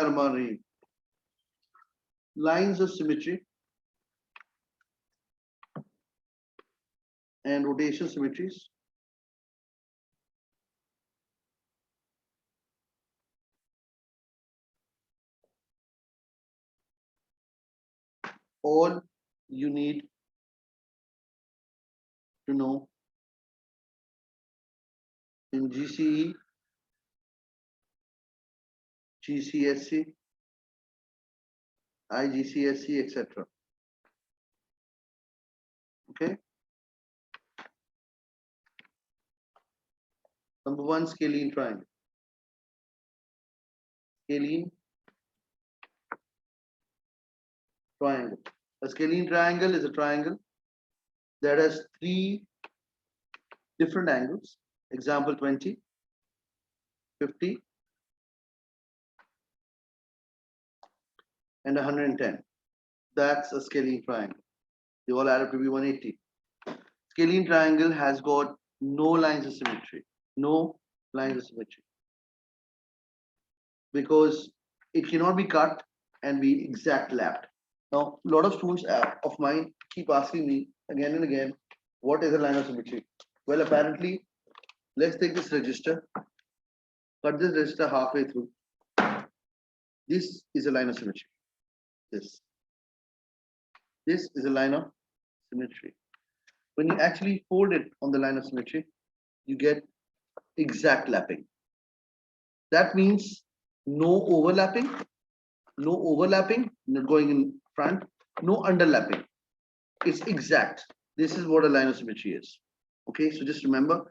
Bismillahirrahmanirrahim. Lines of symmetry and rotation symmetries. All you need to know in GCE, GCSE, IGCSE, etc. Okay. Number one, scalene triangle. Scalene triangle. A scalene triangle is a triangle that has three different angles. Example 20, 50, and 110. That's a scalene triangle. They all add up to be 180. Scalene triangle has got no lines of symmetry. No lines of symmetry. Because it cannot be cut and be exact lapped. Now, a lot of students of mine keep asking me again and again, what is a line of symmetry? Well, apparently, let's take this register, cut this register halfway through. This is a line of symmetry. This is a line of symmetry. When you actually fold it on the line of symmetry, you get exact lapping. That means no overlapping, not going in front, no underlapping. It's exact. This is what a line of symmetry is. Okay, so just remember,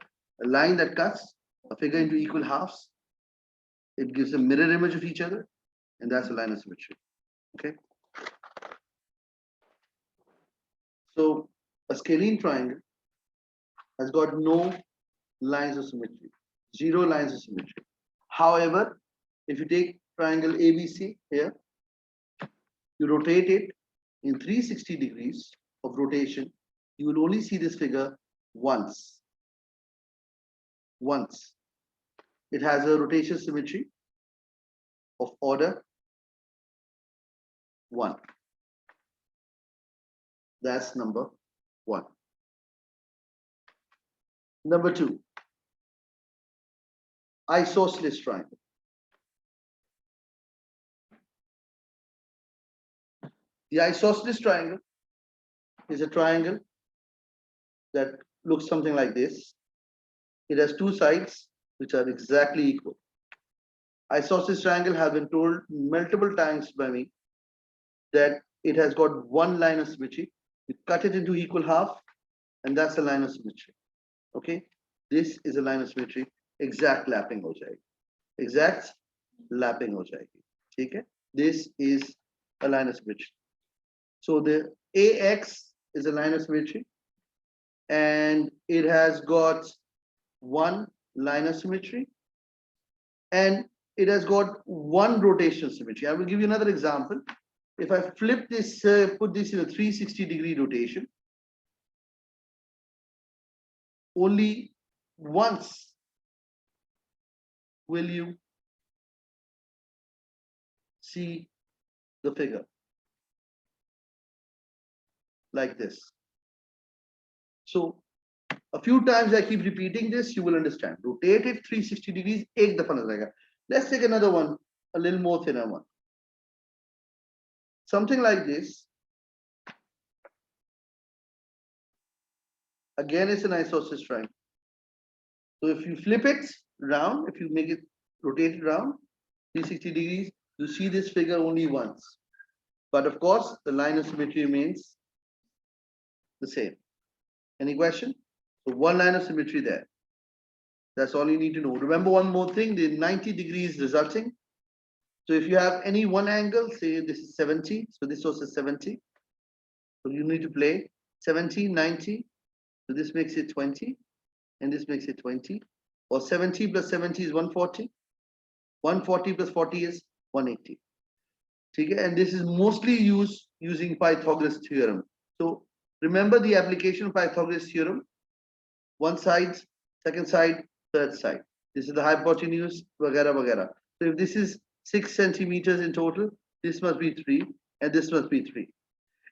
a line that cuts a figure into equal halves, it gives a mirror image of each other, and that's a line of symmetry. Okay. So a scalene triangle has got no lines of symmetry, zero lines of symmetry. However, if you take triangle ABC here, you rotate it in 360 degrees of rotation, you will only see this figure once. Once. It has a rotation symmetry of order 1. That's number 1. Number 2, isosceles triangle. The isosceles triangle is a triangle that looks something like this. It has two sides which are exactly equal. Isosceles triangle has been told multiple times by me that it has got one line of symmetry. You cut it into equal half, and that's a line of symmetry. Okay, this is a line of symmetry. Exact lapping हो जाएगी. Exact lapping हो जाएगी. ठीक है? This is a line of symmetry. So the AX is a line of symmetry, and it has got one line of symmetry, and it has got one rotation symmetry. I will give you another example. If I flip this, put this in a 360-degree rotation, only once will you see the figure like this. So a few times I keep repeating this, you will understand. Rotate it 360 degrees, ek dafa nazar aayega. Let's take another one, a little more thinner one. Something like this. Again, it's an isosceles triangle. So if you flip it round, if you make it rotate it round 360 degrees, you see this figure only once. But of course, the line of symmetry remains the same. Any question? So one line of symmetry there. That's all you need to know. Remember one more thing, the 90 degrees resulting. So if you have any one angle, say this is 70, so this also is 70. So you need to play 70, 90. So this makes it 20, and this makes it 20. Or 70 plus 70 is 140. 140 plus 40 is 180. Okay? And this is mostly used using Pythagoras theorem. So remember the application of Pythagoras theorem. One side, second side, third side. This is the hypotenuse, vagara, vagara. So if this is 6 centimeters in total. This must be 3, and this must be 3.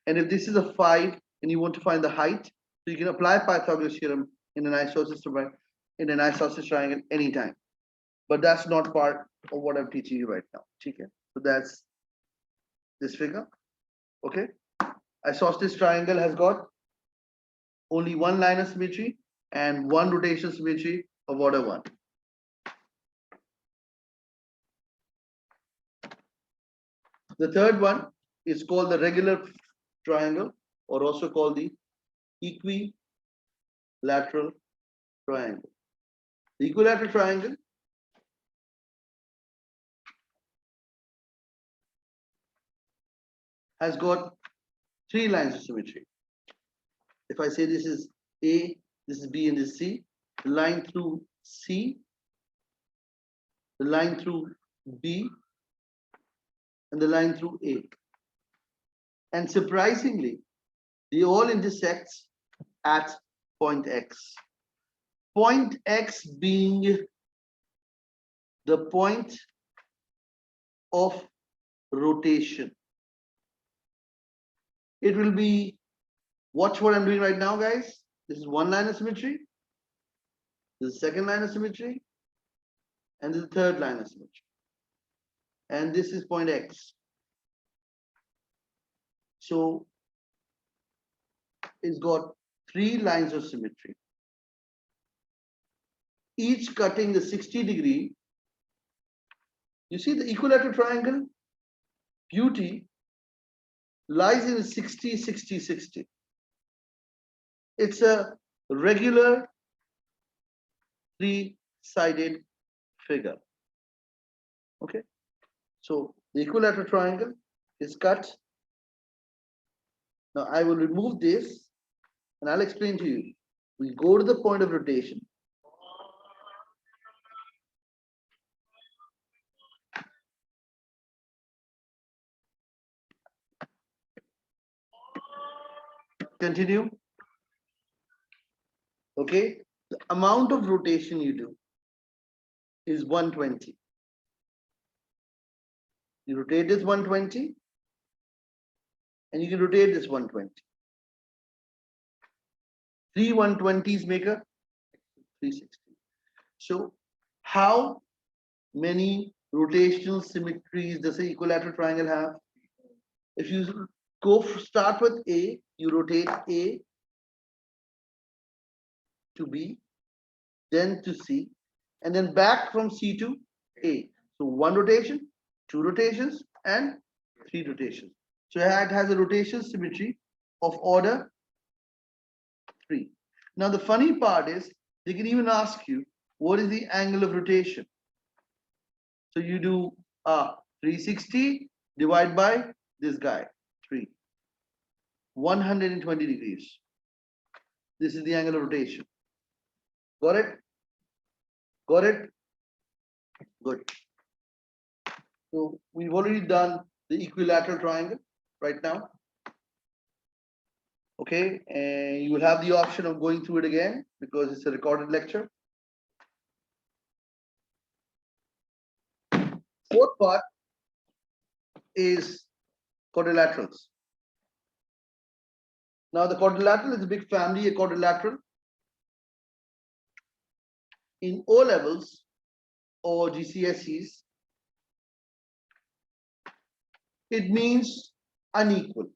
And if this is a 5, and you want to find the height, so you can apply Pythagoras theorem in an isosceles triangle anytime. But that's not part of what I'm teaching you right now. Okay? So that's this figure. Okay. Isosceles triangle has got only one line of symmetry and one rotation symmetry of order 1. The third one is called the regular triangle, or also called the equilateral triangle. The equilateral triangle has got 3 lines of symmetry. If I say this is A, this is B, and this is C, the line through C, the line through B, and the line through A. And surprisingly, they all intersect at point X. Point X being the point of rotation. It will be, watch what I'm doing right now, guys. This is one line of symmetry. This is the second line of symmetry. And this is the third line of symmetry. And this is point X. So it's got 3 lines of symmetry, each cutting the 60 degree. You see the equilateral triangle beauty lies in 60, 60, 60. It's a regular 3-sided figure. Okay. So the equilateral triangle is cut. Now I will remove this and I'll explain to you. We go to the point of rotation. Continue. Okay. The amount of rotation you do is 120. You rotate this 120 and you can rotate this 120. 3 120s make a 360. So how many rotational symmetries does the equilateral triangle have? If you start with A, you rotate A to B, then to C, and then back from C to A. So 1 rotation, 2 rotations, and 3 rotations. So it has a rotation symmetry of order 3. Now the funny part is they can even ask you what is the angle of rotation. So you do 360 divided by this guy 3, 120 degrees. This is the angle of rotation. Got it? Got it? Good. So we've already done the equilateral triangle right now. Okay, and you will have the option of going through it again because it's a recorded lecture. Fourth part is quadrilaterals. Now the quadrilateral is a big family, a quadrilateral. In O levels or GCSEs, it means unequal.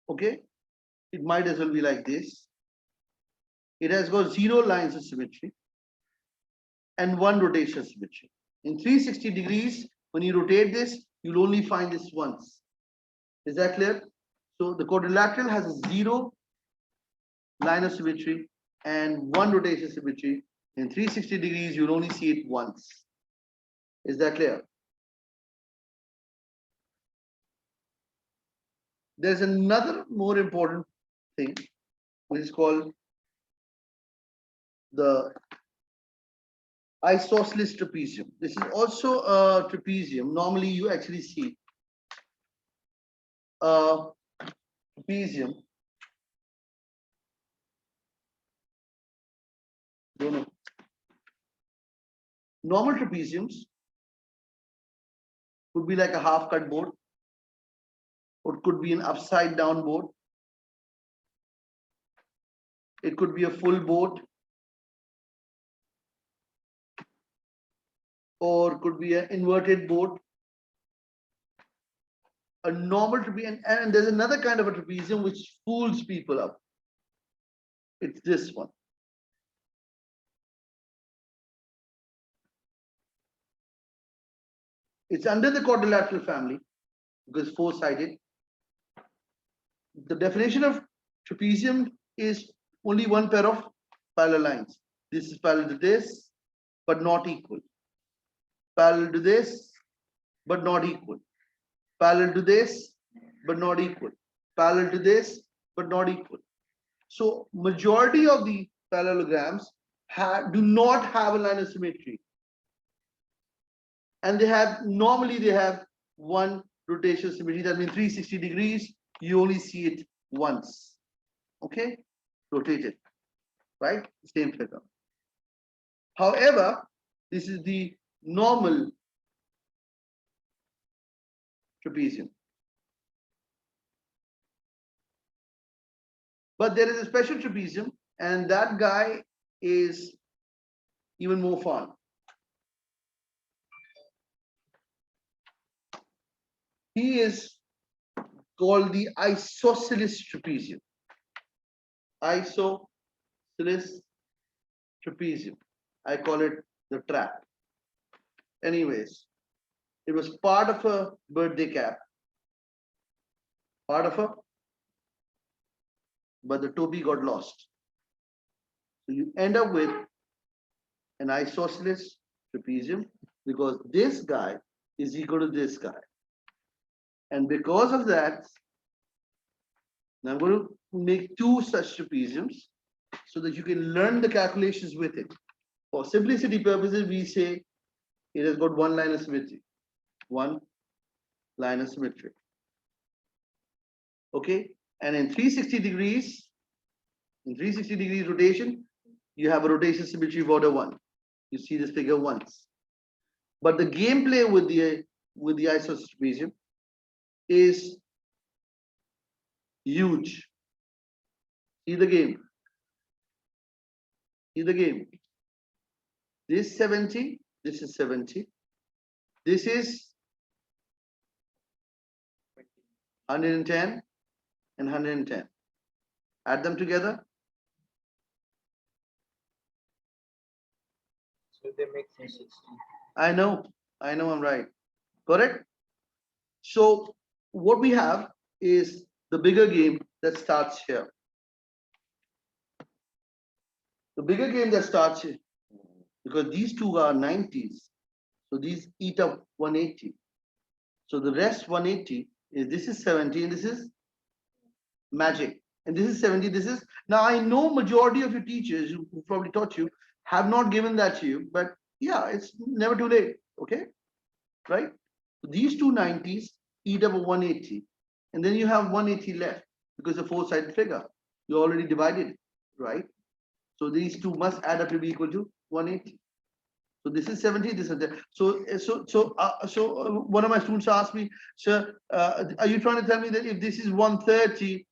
Okay, it might as well be like this. It has got 0 lines of symmetry and 1 rotation symmetry. In 360 degrees, when you rotate this, you'll only find this once. Is that clear? So the quadrilateral has a 0 line of symmetry and 1 rotation symmetry. In 360 degrees, you'll only see it once. Is that clear? There's another more important thing, which is called the isosceles trapezium. This is also a trapezium. Normally, you actually see a trapezium Don't know. Normal trapeziums could be like a half cut board, or it could be an upside down board. It could be a full board, or it could be an inverted board. A normal trapezium, and there's another kind of a trapezium which fools people up. It's this one. It's under the quadrilateral family because four-sided. The definition of trapezium is only one pair of parallel lines. This is parallel to this, but not equal. Parallel to this, but not equal. Parallel to this, but not equal. Parallel to this, but not equal. So majority of the parallelograms do not have a line of symmetry. And normally they have one rotation symmetry. That means 360 degrees, you only see it once. Okay? Rotate it. Right? Same figure. However, this is the normal trapezium. But there is a special trapezium, and that guy is even more fun. He is called the isosceles trapezium. Isosceles trapezium. I call it the trap. Anyways, it was part of a birthday cap. But the topi got lost. So you end up with an isosceles trapezium because this guy is equal to this guy. And because of that, now I'm going to make two such trapeziums so that you can learn the calculations with it. For simplicity purposes, we say it has got one line of symmetry. One line of symmetry. Okay? And in 360 degrees rotation, you have a rotation symmetry of order 1. You see this figure once. But the gameplay with the isosceles trapezium is huge. See the game. This 70, this is 70. This is 110 and 110. Add them together. So they make 360. I know I'm right. Correct? So what we have is the bigger game that starts here. The bigger game that starts here, because these two are 90s. So these eat up 180. So the rest 180 is this is 70 and this is magic. And this is 70, this is, now I know majority of your teachers who probably taught you have not given that to you, but yeah, it's never too late, okay? Right? So these two 90s eat up a 180. And then you have 180 left because the four-sided figure. You already divided it, right? So these two must add up to be equal to 180. So this is 70, this is that. So one of my students asked me, sir, are you trying to tell me that if this is 130,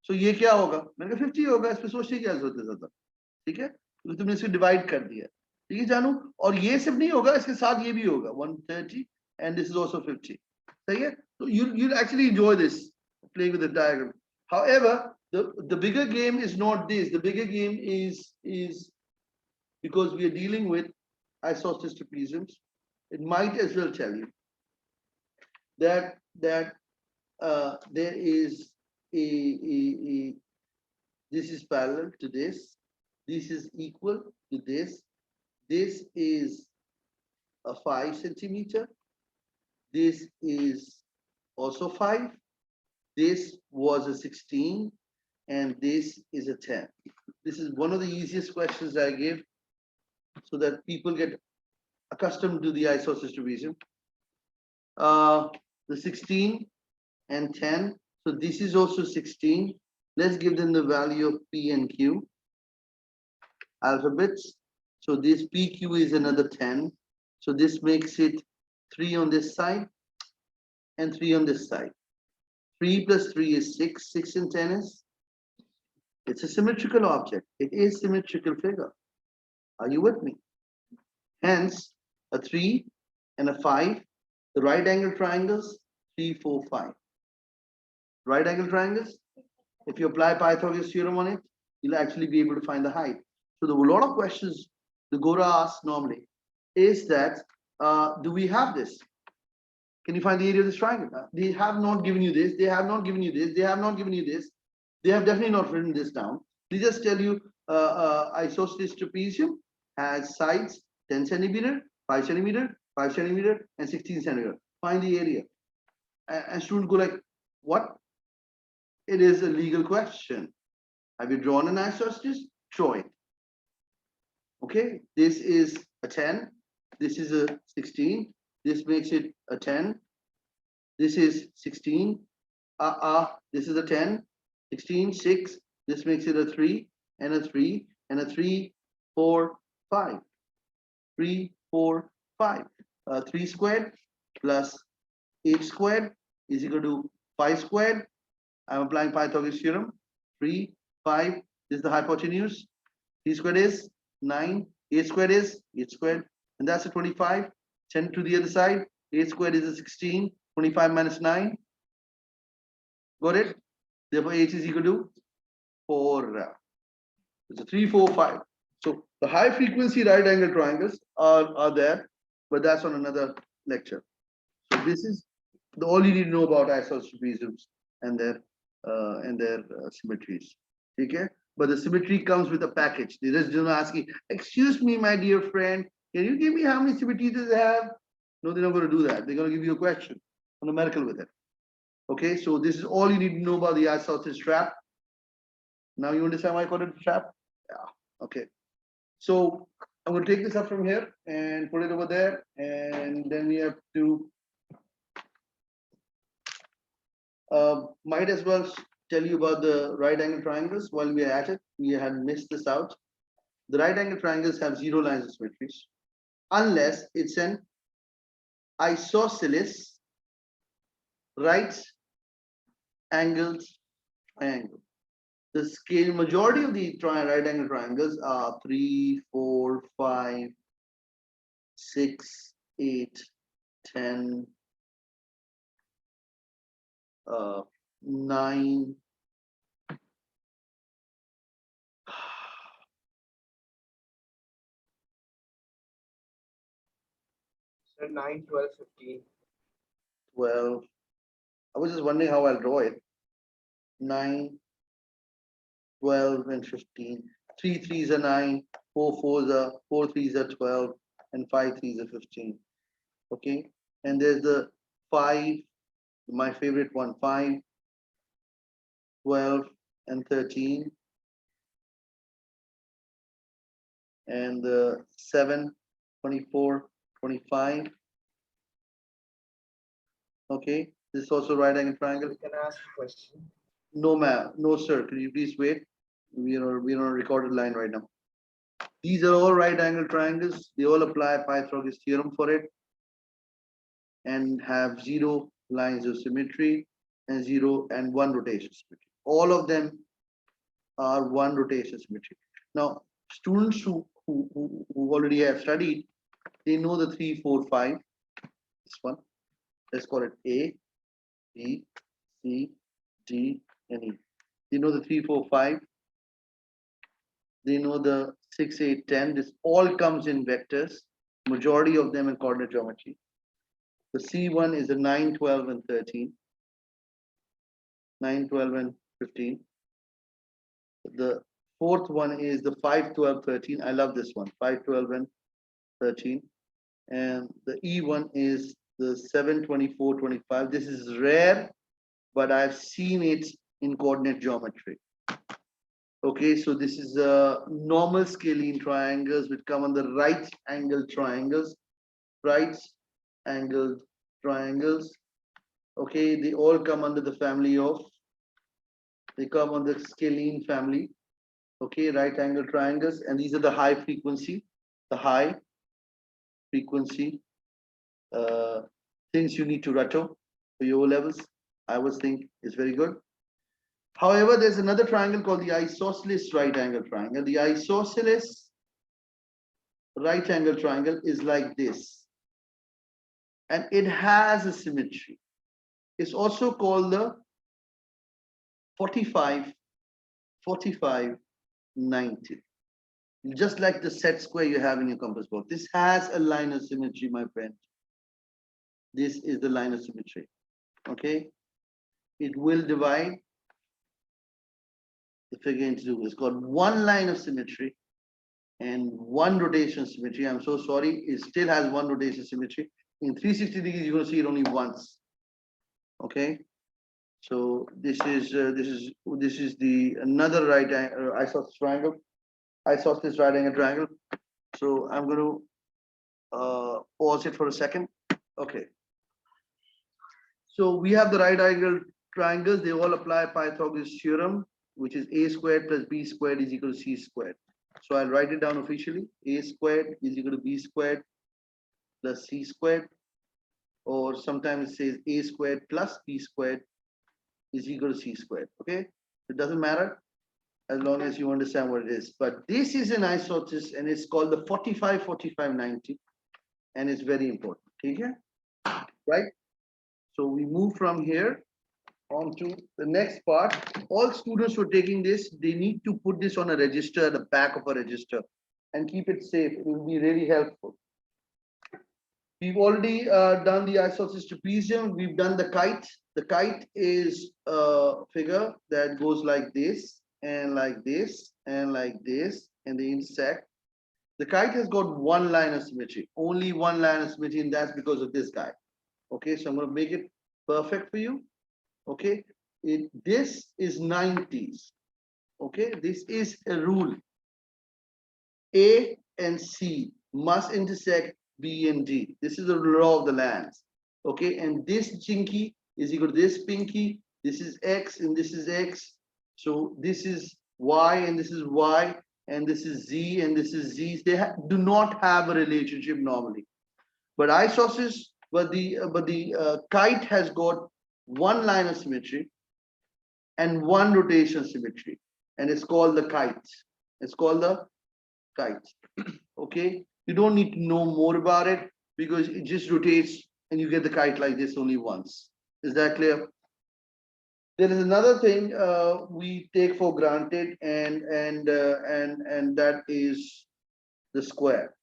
so ये क्या होगा? मैंने कहा 50 होगा, इस पे सोचने की क्या जरूरत है ज़्यादा? ठीक है? तो तुमने इसको डिवाइड कर दिया, ठीक है जानू? और ये सिर्फ नहीं होगा, इसके साथ ये भी होगा 130 and this is also 50. सही है? So you'll actually enjoy this playing with the diagram. However, the bigger game is not this. The bigger game is because we are dealing with isosceles trapeziums. It might as well tell you that there is this is parallel to this. This is equal to this. This is a 5 centimeter. This is also 5. This was a 16 and this is a 10. This is one of the easiest questions I give so that people get accustomed to the isosceles trapezium. The 16 and 10. So this is also 16. Let's give them the value of P and Q. alphabets. So this PQ is another 10. So this makes it 3 on this side and 3 on this side. 3 plus 3 is 6. 6 and 10 is, it's a symmetrical object. It is symmetrical figure. Are you with me? Hence, a 3 and a 5, the right angle triangles, 3, 4, 5. Right angle triangles, if you apply Pythagoras theorem on it, you'll actually be able to find the height. So the lot of questions the Gora asks normally is that, do we have this? Can you find the area of this triangle? They have not given you this, they have not given you this, they have not given you this. They have definitely not written this down. They just tell you isosceles trapezium has sides 10 centimeter, 5 centimeter, 5 centimeter, and 16 centimeter. Find the area. And students go like, what? It is a legal question. Have you drawn an isosceles? Draw it. Okay, this is a 10. This is a 16. This makes it a 10. This is 16. This is a 10. 16, 6. This makes it a 3 and a 3 and a 3, 4, 5. 3, 4, 5. 3 squared plus 8 squared is equal to 5 squared. I'm applying Pythagoras theorem. 3, 5. This is the hypotenuse. 3 squared is 9. 8 squared is 8 squared. And that's a 25. 10 to the other side. 8 squared is a 16. 25 minus 9. Got it? Therefore, h is equal to 4. It's a 3, 4, 5. So the high frequency right angle triangles are there, but that's on another lecture. So this is all you need to know about isosceles trapeziums and their symmetries. Okay, but the symmetry comes with a package. They just don't ask you, excuse me, my dear friend, can you give me how many symmetries they have? No, they're not going to do that. They're going to give you a question, a numerical with it. Okay, so this is all you need to know about the isosceles trap. Now you understand why I call it a trap? Yeah. Okay. So I'm going to take this up from here and put it over there, and then we have to might as well tell you about the right angle triangles while we are at it. We had missed this out. The right angle triangles have 0 lines of symmetries unless it's an isosceles right angled triangle. The scale majority of the right angle triangles are 3, 4, 5, 6, 8, 10, 9. So 9, 12, 15. 12. I was just wondering how I'll draw it. 9, 12, and 15. 3 3s are 9, 4 4s are 4 3s are 12, and 5 3s are 15. Okay, and there's the 5, my favorite one, 5, 12, and 13, and the 7, 24, 25. Okay, this is also right angle triangle. You can ask a question. No, ma'am. No, sir. Can you please wait? We're on a recorded line right now. These are all right angle triangles. They all apply Pythagoras theorem for it and have 0 lines of symmetry and 0 and 1 rotation symmetry. All of them are 1 rotation symmetry. Now, students who already have studied, they know the 3, 4, 5. This one. Let's call it A, B, C, D, and E. They know the 3, 4, 5. They know the 6, 8, 10. This all comes in vectors. Majority of them in coordinate geometry. The C1 is a 9, 12, and 13. 9, 12, and 15. The fourth one is the 5, 12, 13. I love this one. 5, 12, and 13. And the E1 is the 7, 24, 25. This is rare, but I've seen it in coordinate geometry. Okay, so this is normal scalene triangles which come on the right angled triangles. Right angled triangles. Okay, they all come under the family of, they come on the scalene family. Okay, right angle triangles, and these are the high frequency, uh, things you need to rattle for your O levels. I always think is very good. However, there's another triangle called the isosceles right angle triangle. The isosceles right angle triangle is like this, and it has a symmetry. It's also called the 45, 45, 90. Just like the set square you have in your compass box. This has a line of symmetry, my friend. This is the line of symmetry. Okay, it will divide the figure into two. It's got one line of symmetry and one rotation symmetry. I'm so sorry, it still has one rotation symmetry. In 360 degrees, you're going to see it only once. Okay, so this is the another right isosceles triangle, isosceles right angle triangle. So I'm going to pause it for a second. Okay. So we have the right angle triangles. They all apply Pythagoras theorem, which is a squared plus b squared is equal to c squared. So I'll write it down officially. A squared is equal to b squared plus c squared, or sometimes it says a squared plus b squared is equal to c squared. Okay, it doesn't matter as long as you understand what it is. But this is an isosceles, and it's called the 45, 45, 90, and it's very important. Okay, right? So we move from here on to the next part. All students who are taking this, they need to put this on a register, the back of a register, and keep it safe. It will be really helpful. We've already done the isosceles trapezium. We've done the kite. The kite is a figure that goes like this, and like this, and like this, and they intersect. The kite has got one line of symmetry, only one line of symmetry, and that's because of this guy. Okay, so I'm going to make it perfect for you. Okay, this is 90s. Okay, this is a rule. A and C must intersect B and D. This is the law of the lands. Okay, and this jinky is equal to this pinky. This is X and this is X. So this is Y and this is Y, and this is Z and this is Z. They do not have a relationship normally. But isosceles, but the kite has got one line of symmetry and one rotation symmetry, and it's called the kite. It's called the kite. Okay, you don't need to know more about it because it just rotates and you get the kite like this only once. Is that clear? There is another thing we take for granted, and that is the square.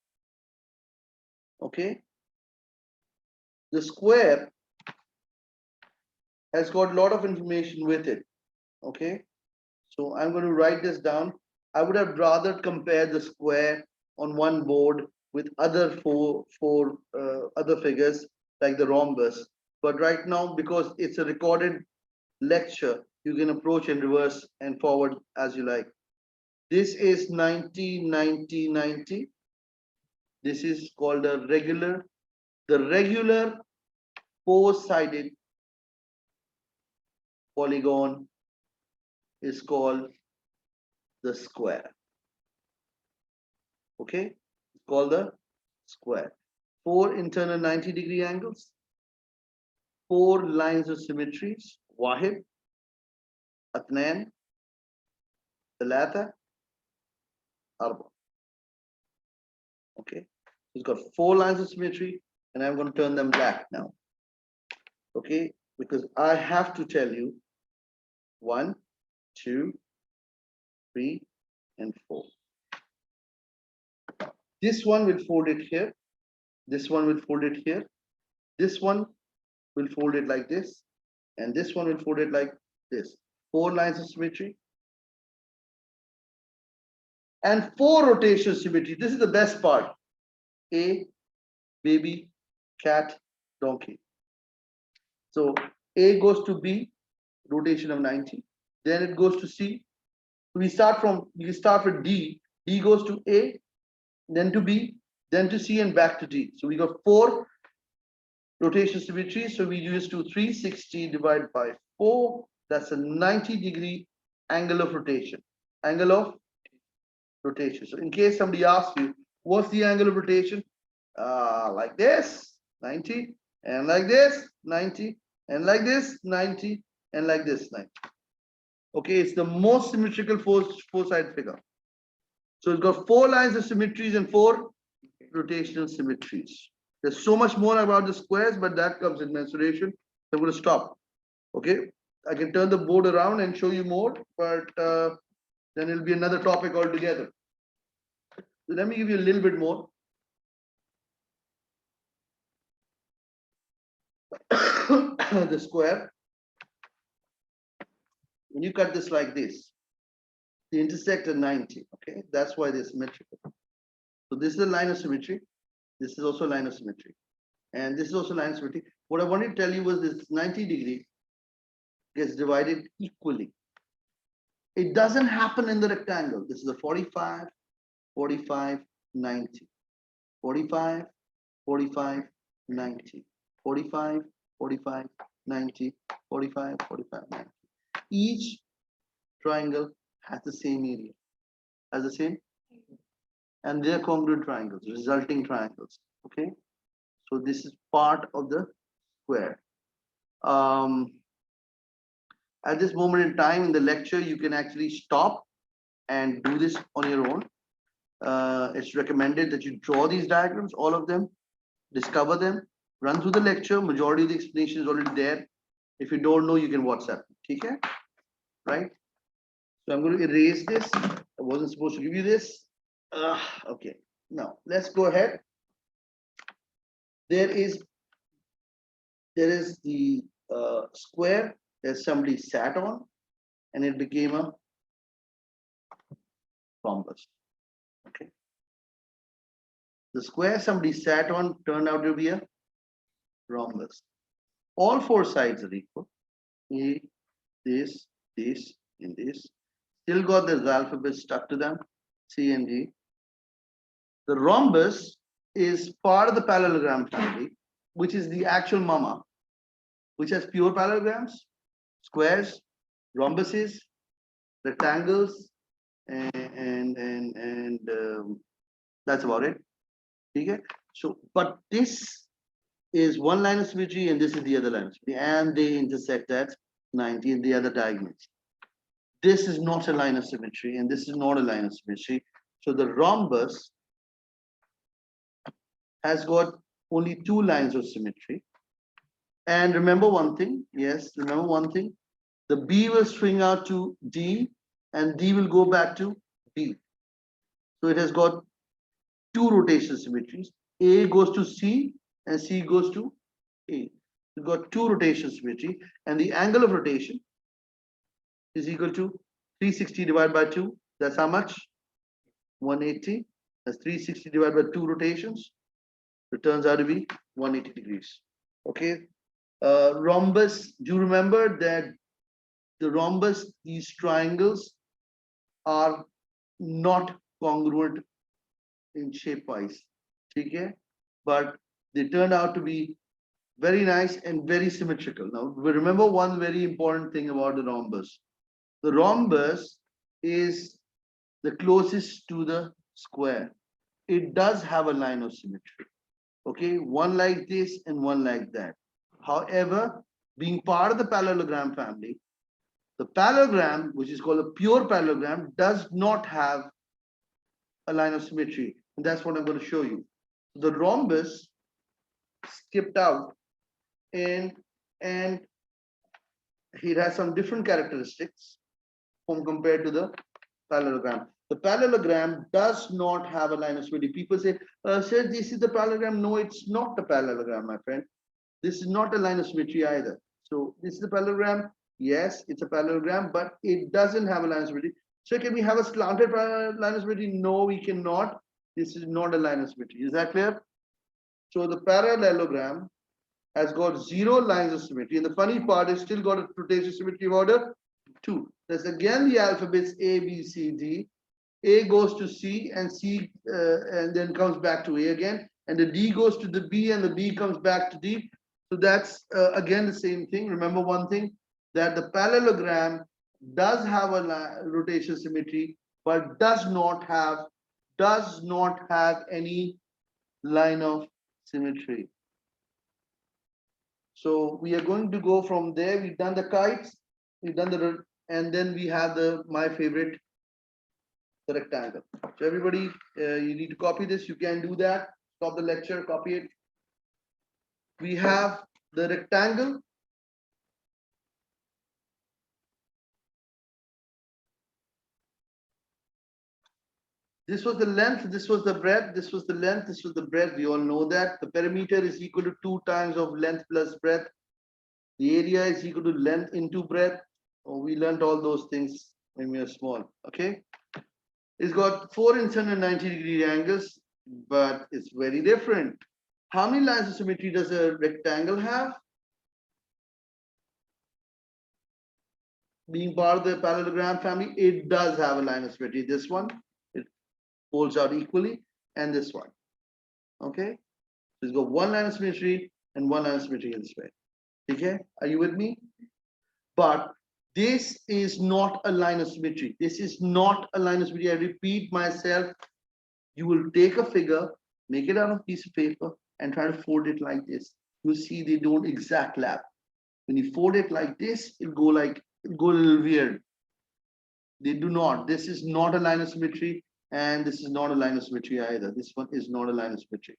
Okay, the square has got a lot of information with it. Okay, so I'm going to write this down. I would have rather compared the square on one board with other four other figures like the rhombus. But right now, because it's a recorded lecture, you can approach and reverse and forward as you like. This is 90, 90, 90. This is called a regular. The regular four-sided polygon is called the square. Okay, it's called the square. Four internal 90-degree angles, four lines of symmetries, wahid, atnan, thalatha, arba. Okay, it's got four lines of symmetry, and I'm going to turn them black now. Okay, because I have to tell you 1, 2, 3, and 4. This one will fold it here. This one will fold it here. This one will fold it like this. And this one will fold it like this. Four lines of symmetry. And four rotation symmetry. This is the best part. A, baby, cat, donkey. So A goes to B, rotation of 90. Then it goes to C. You start with D. D goes to A, then to B, then to C, and back to D. So we got four rotation symmetry. So we use 360 divided by 4. That's a 90-degree angle of rotation. Angle of rotation. So in case somebody asks you, what's the angle of rotation? Like this, 90, and like this, 90, and like this, 90, and like this, 90. Okay, it's the most symmetrical four-side figure. So it's got 4 lines of symmetries and 4 rotational symmetries. There's so much more about the squares, but that comes in mensuration. So I'm going to stop. Okay, I can turn the board around and show you more, but then it'll be another topic altogether. So let me give you a little bit more. The square, when you cut this like this, they intersect at 90. Okay, that's why they're symmetrical. So this is a line of symmetry. This is also a line of symmetry. And this is also line of symmetry. What I wanted to tell you was this 90 degree gets divided equally. It doesn't happen in the rectangle. This is a 45, 45, 90. 45, 45, 90. 45, 45, 90. 45, 45, 90. Each triangle has the same area. Has the same? And they are congruent triangles, resulting triangles. Okay. So this is part of the square. At this moment in time in the lecture, you can actually stop and do this on your own. It's recommended that you draw these diagrams, all of them, discover them, run through the lecture. Majority of the explanation is already there. If you don't know, you can WhatsApp me. Okay? Right? So I'm going to erase this. I wasn't supposed to give you this. Okay. Now let's go ahead. There is the square that somebody sat on, and it became a rhombus. Okay. The square somebody sat on turned out to be a rhombus. All 4 sides are equal. A, this, and this. Still got the alphabet stuck to them. C and D. The rhombus is part of the parallelogram family, which is the actual mama, which has pure parallelograms, squares, rhombuses, rectangles, and that's about it. Okay. So, but this is one line of symmetry, and this is the other line of symmetry, and they intersect at 90 in the other diagonals. This is not a line of symmetry, and this is not a line of symmetry. So the rhombus has got only 2 lines of symmetry. And remember one thing, yes, remember one thing. The B will swing out to D, and D will go back to B. So it has got 2 rotation symmetries. A goes to C, and C goes to A. We've got 2 rotation symmetry, and the angle of rotation is equal to 360 divided by 2. That's how much? 180. That's 360 divided by 2 rotations. It turns out to be 180 degrees. Okay. Rhombus, do you remember that the rhombus, these triangles are not congruent in shape wise. Okay. But they turned out to be very nice and very symmetrical. Now, remember one very important thing about the rhombus. The rhombus is the closest to the square. It does have a line of symmetry. Okay, one like this and one like that. However, being part of the parallelogram family, the parallelogram, which is called a pure parallelogram, does not have a line of symmetry. And that's what I'm going to show you. The rhombus skipped out, and it has some different characteristics when compared to the parallelogram. The parallelogram does not have a line of symmetry. People say, sir, this is the parallelogram. No, it's not the parallelogram, my friend. This is not a line of symmetry either. So this is the parallelogram. Yes, it's a parallelogram, but it doesn't have a line of symmetry. So can we have a slanted line of symmetry? No, we cannot. This is not a line of symmetry. Is that clear? So the parallelogram has got 0 lines of symmetry. And the funny part is still got a rotation symmetry of order 2. There's again the alphabets A, B, C, D. A goes to C, and C and then comes back to A again. And the D goes to the B, and the B comes back to D. So that's again the same thing. Remember one thing, that the parallelogram does have a rotation symmetry, but does not have any line of symmetry. So we are going to go from there. We've done the kites, we've done the, and then we have my favorite, the rectangle. So everybody, you need to copy this. You can do that. Stop the lecture, copy it. We have the rectangle. This was the length, this was the breadth, this was the length, this was the breadth. We all know that. The perimeter is equal to 2 times of length plus breadth. The area is equal to length into breadth. Oh, we learned all those things when we were small. Okay. It's got 4 and 90-degree angles, but it's very different. How many lines of symmetry does a rectangle have? Being part of the parallelogram family, it does have a line of symmetry. This one, it folds out equally, and this one. Okay. So it's got 1 line of symmetry and 1 line of symmetry in this way. Okay. Are you with me? But this is not a line of symmetry. This is not a line of symmetry. I repeat myself. You will take a figure, make it out of a piece of paper, and try to fold it like this. You'll see they don't exact lap. When you fold it like this, it'll go a little weird. They do not. This is not a line of symmetry, and this is not a line of symmetry either. This one is not a line of symmetry.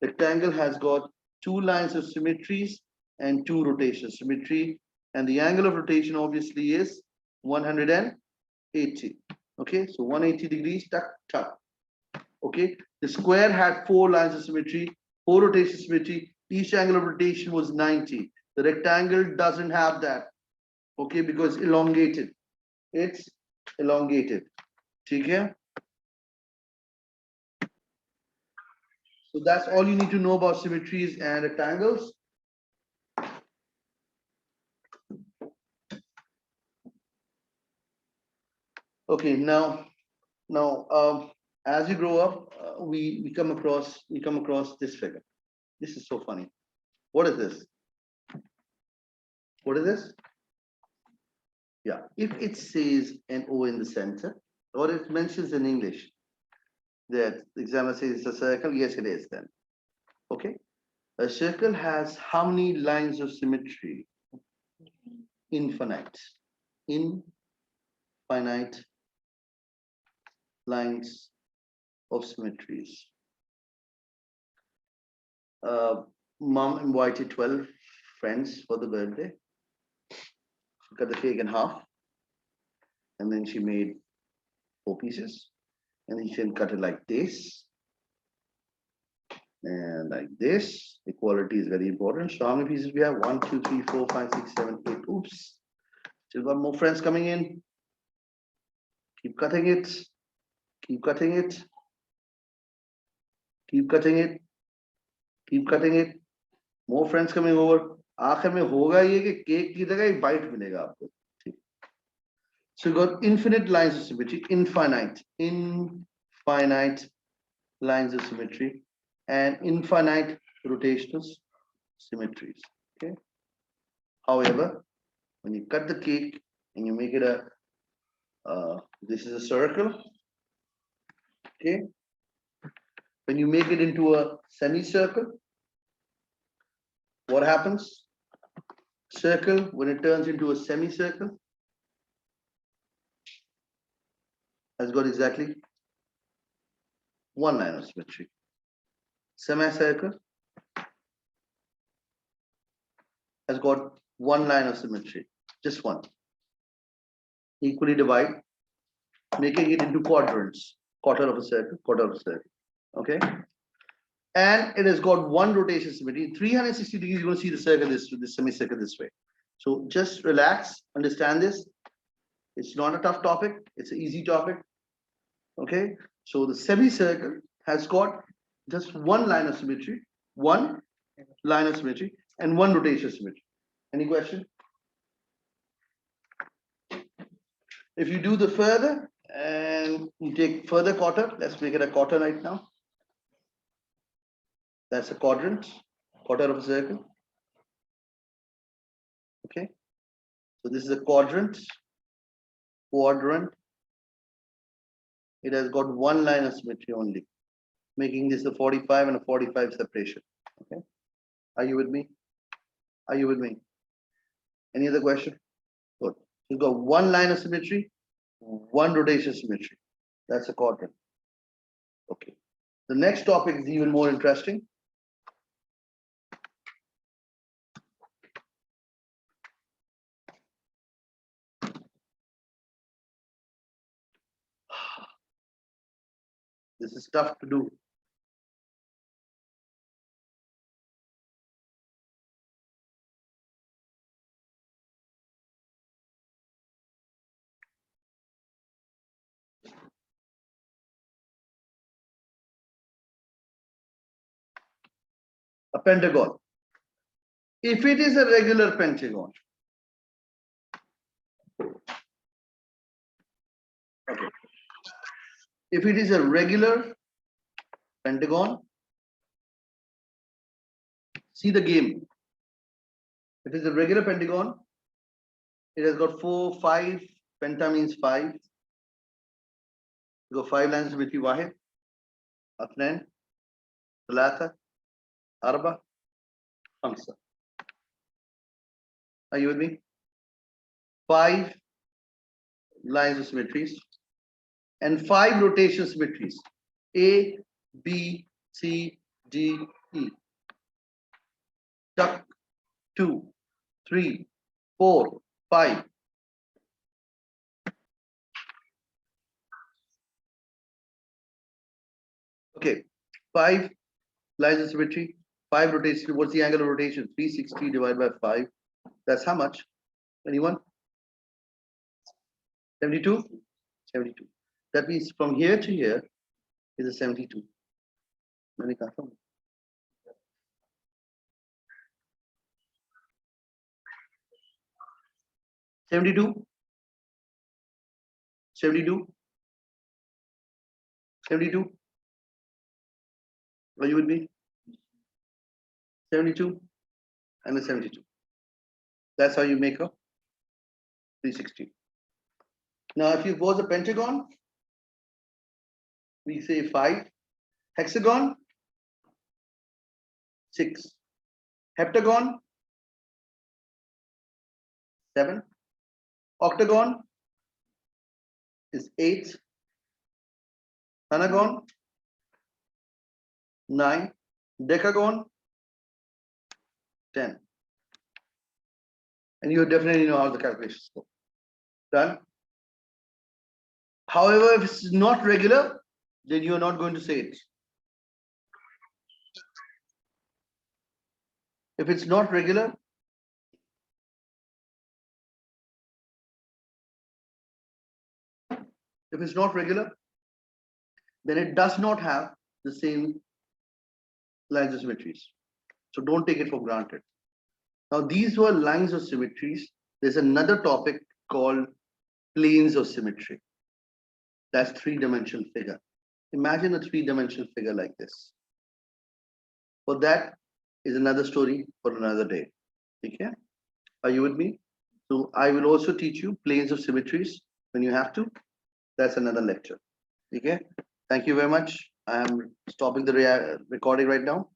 Rectangle has got 2 lines of symmetries and 2 rotations. Symmetry, and the angle of rotation obviously is 180. Okay, so 180 degrees, tuck, tuck. Okay, the square had 4 lines of symmetry, 4 rotation symmetry. Each angle of rotation was 90. The rectangle doesn't have that. Okay, because elongated. It's elongated. Okay. So that's all you need to know about symmetries and rectangles. Okay, now as you grow up, we come across this figure. This is so funny. What is this? What is this? Yeah, if it says an O in the center, or it mentions in English that the examiner says it's a circle, yes, it is then. Okay, a circle has how many lines of symmetry? Infinite. Infinite lines of symmetries. Mom invited 12 friends for the birthday. She cut the cake in half, and then she made 4 pieces, and then she can cut it like this and like this. Equality is very important. So how many pieces we have? 1, 2, 3, 4, 5, 6, 7, 8. Oops. Still got more friends coming in. Keep cutting it. Keep cutting it. Keep cutting it. Keep cutting it. More friends coming over. आखिर में होगा ये कि cake की जगह एक bite मिलेगा आपको. So you got infinite lines of symmetry, infinite lines of symmetry, and infinite rotational symmetries. Okay. However, when you cut the cake and you make it this is a circle. Okay. When you make it into a semicircle, what happens? Circle, when it turns into a semicircle, has got exactly 1 line of symmetry. Semicircle has got 1 line of symmetry, just 1. Equally divide, making it into quadrants, quarter of a circle, okay? And it has got 1 rotation symmetry. 360 degrees, you're going to see the circle, this semicircle this way. So just relax, understand this. It's not a tough topic, it's an easy topic. Okay, so the semicircle has got just 1 line of symmetry, 1 line of symmetry, and 1 rotation symmetry. Any question? If you do the further and you take further quarter, let's make it a quarter right now. That's a quadrant, quarter of a circle. Okay, so this is a quadrant, it has got one line of symmetry only, making this a 45 and a 45 separation. Okay, are you with me? Are you with me? Any other question? Good. You've got one line of symmetry, one rotation symmetry. That's a quadrant. Okay. The next topic is even more interesting. This is tough to do. A pentagon. If it is a regular pentagon, okay. If it is a regular pentagon, see the game. It is a regular pentagon. It has got 4, 5. Penta means 5. You got 5 lines with you. Wahid, Athnain, Thalatha, Arba, Khamsa. Are you with me? 5 lines of symmetries and 5 rotation symmetries. A, B, C, D, E. Tuck, 2, 3, 4, 5. Okay, 5 lines of symmetry, 5 rotation. What's the angle of rotation? 360 divided by 5. That's how much? Anyone? 72? 72. That means from here to here is a 72. Let me confirm. $72? 72? 72? Are you with me? 72 and a 72. That's how you make a 360. Now, if you pose a pentagon, we say 5. Hexagon, 6. Heptagon, 7. Octagon is 8. Pentagon, 9. Decagon, 10. And you definitely know how the calculations go. Done. However, if it's not regular, then you're not going to say it. If it's not regular, then it does not have the same lines of symmetries. So don't take it for granted. Now, these were lines of symmetries. There's another topic called planes of symmetry. That's 3-dimensional figure. Imagine a 3-dimensional figure like this. For that is another story for another day. Okay? Are you with me? So I will also teach you planes of symmetries when you have to. That's another lecture. Okay? Thank you very much. I am stopping the recording right now.